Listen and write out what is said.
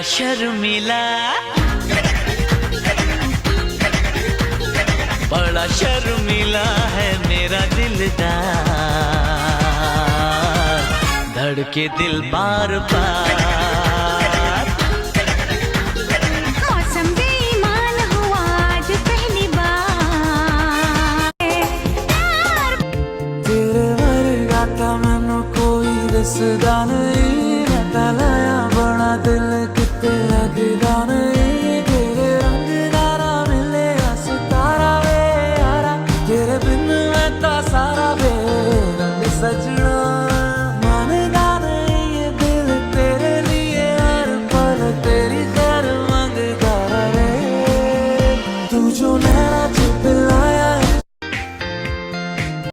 शर्मिला, बड़ा शर्मिला है मेरा दिलदार, धड़के दिल बार बार। मौसम बेईमान हुआ आज पहली बार। तेरे वर्गा ता मैनू कोई दसदा नहीं, मैं ता लाया बड़ा दिल किते लगदा।